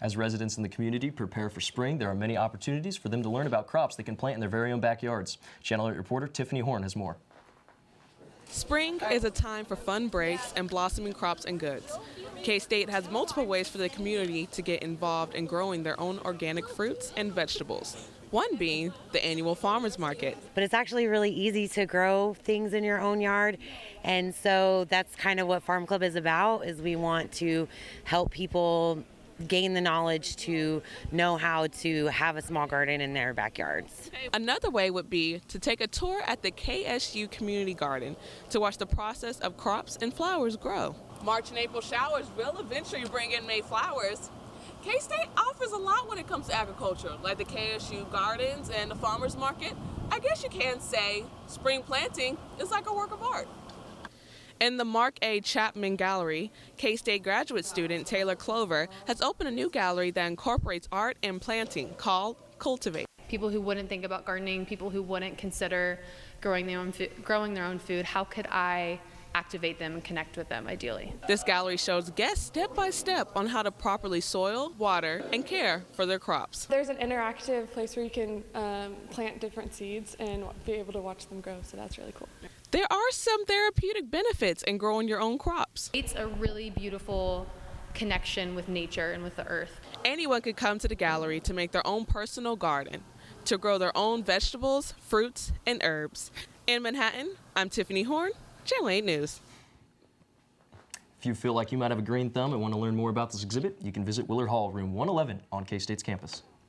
As residents in the community prepare for spring, there are many opportunities for them to learn about crops they can plant in their very own backyards. Channel 8 reporter Tiffany Horn has more. Spring is a time for fun breaks and blossoming crops and goods. K-State has multiple ways for the community to get involved in growing their own organic fruits and vegetables. One being the annual farmers market. But it's actually really easy to grow things in your own yard. And so that's kind of what Farm Club is about, is we want to help people gain the knowledge to know how to have a small garden in their backyards. Another way would be to take a tour at the KSU Community Garden to watch the process of crops and flowers grow. March and April showers will eventually bring in May flowers. K-State offers a lot when it comes to agriculture, like the KSU Gardens and the farmers market. I guess you can say spring planting is like a work of art. In the Mark A. Chapman Gallery, K-State graduate student Taylor Clover has opened a new gallery that incorporates art and planting called Cultivate. People who wouldn't think about gardening, people who wouldn't consider growing their own food, how could I activate them and connect with them ideally? This gallery shows guests step by step on how to properly soil, water, and care for their crops. There's an interactive place where you can plant different seeds and be able to watch them grow, so that's really cool. There are some therapeutic benefits in growing your own crops. It's a really beautiful connection with nature and with the earth. Anyone could come to the gallery to make their own personal garden, to grow their own vegetables, fruits, and herbs. In Manhattan, I'm Tiffany Horn, Channel 8 News. If you feel like you might have a green thumb and want to learn more about this exhibit, you can visit Willard Hall, room 111 on K-State's campus.